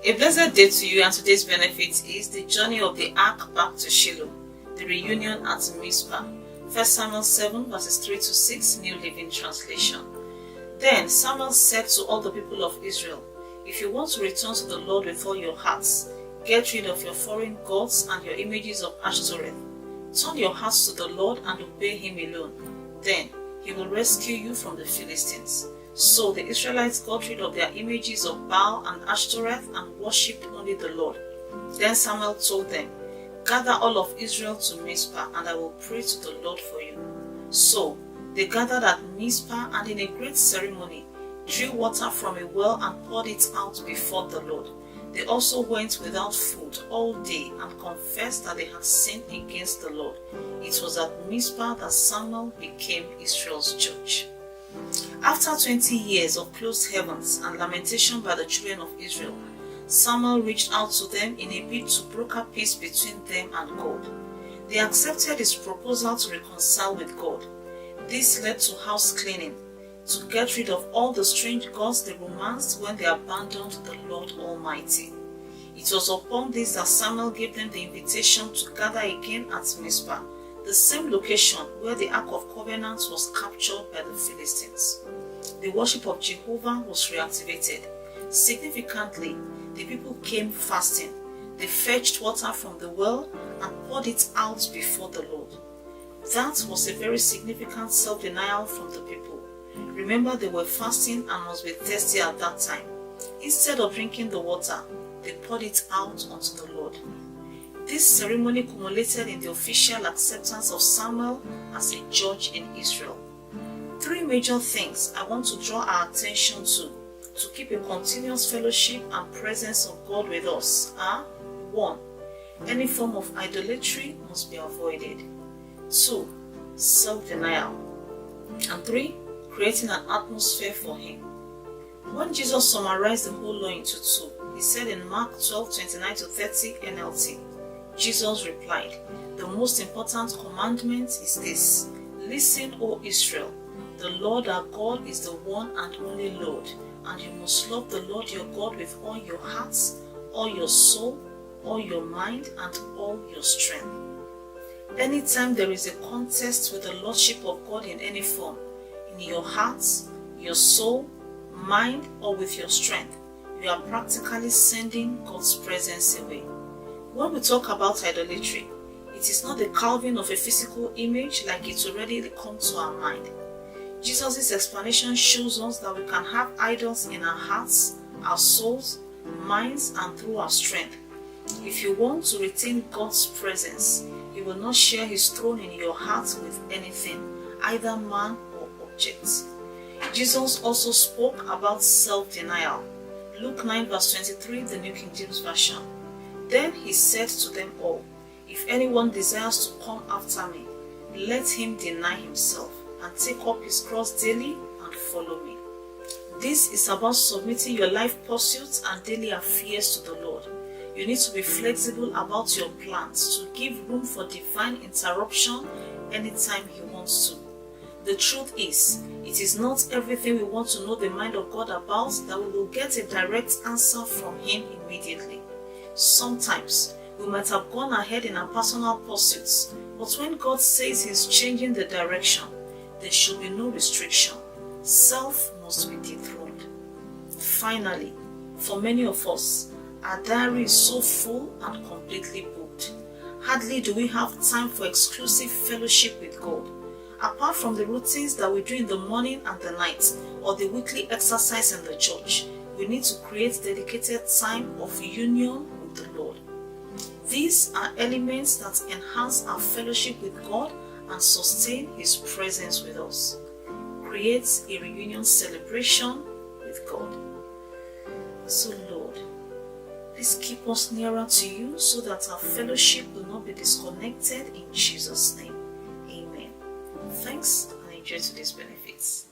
A blessed day to you, and today's benefit is the journey of the ark back to Shiloh, the reunion at Mizpah. 1 Samuel 7 verses 3 to 6, New Living Translation. Then Samuel said to all the people of Israel, "If you want to return to the Lord with all your hearts, get rid of your foreign gods and your images of Ashtoreth. Turn your hearts to the Lord and obey him alone. Then he will rescue you from the Philistines." So the Israelites got rid of their images of Baal and Ashtoreth and worshipped only the Lord. Then Samuel told them, "Gather all of Israel to Mizpah, and I will pray to the Lord for you." So they gathered at Mizpah, and in a great ceremony drew water from a well and poured it out before the Lord. They also went without food all day and confessed that they had sinned against the Lord. It was at Mizpah that Samuel became Israel's judge. After 20 years of closed heavens and lamentation by the children of Israel, Samuel reached out to them in a bid to broker peace between them and God. They accepted his proposal to reconcile with God. This led to house cleaning, to get rid of all the strange gods they romanced when they abandoned the Lord Almighty. It was upon this that Samuel gave them the invitation to gather again at Mizpah, the same location where the Ark of Covenant was captured by the Philistines. The worship of Jehovah was reactivated. Significantly, the people came fasting. They fetched water from the well and poured it out before the Lord. That was a very significant self-denial from the people. Remember, they were fasting and must be thirsty at that time. Instead of drinking the water, they poured it out unto the Lord. This ceremony culminated in the official acceptance of Samuel as a judge in Israel. Three major things I want to draw our attention to keep a continuous fellowship and presence of God with us are: 1. Any form of idolatry must be avoided. 2. Self-denial. And 3. Creating an atmosphere for him. When Jesus summarized the whole law into two, he said in Mark 12:29-30 NLT, Jesus replied, "The most important commandment is this: Listen, O Israel, the Lord our God is the one and only Lord, and you must love the Lord your God with all your heart, all your soul, all your mind, and all your strength." Anytime there is a contest with the Lordship of God in any form, in your heart, your soul, mind, or with your strength, you are practically sending God's presence away. When we talk about idolatry, it is not the carving of a physical image like it's already come to our mind. Jesus' explanation shows us that we can have idols in our hearts, our souls, minds, and through our strength. If you want to retain God's presence, you will not share his throne in your heart with anything, either man or object. Jesus also spoke about self-denial. Luke 9 verse 23, the New King James Version. Then he said to them all, "If anyone desires to come after me, let him deny himself and take up his cross daily and follow me." This is about submitting your life pursuits and daily affairs to the Lord. You need to be flexible about your plans to give room for divine interruption anytime he wants to. The truth is, it is not everything we want to know the mind of God about that we will get a direct answer from him immediately. Sometimes we might have gone ahead in our personal pursuits, but when God says he's changing the direction, there should be no restriction. Self must be dethroned. Finally, for many of us, our diary is so full and completely booked. Hardly do we have time for exclusive fellowship with God. Apart from the routines that we do in the morning and the night, or the weekly exercise in the church, we need to create dedicated time of union with the Lord. These are elements that enhance our fellowship with God and sustain his presence with us. Create a reunion celebration with God. So Lord, please keep us nearer to you so that our fellowship will not be disconnected, in Jesus' name. Amen. Thanks, and enjoy today's benefits.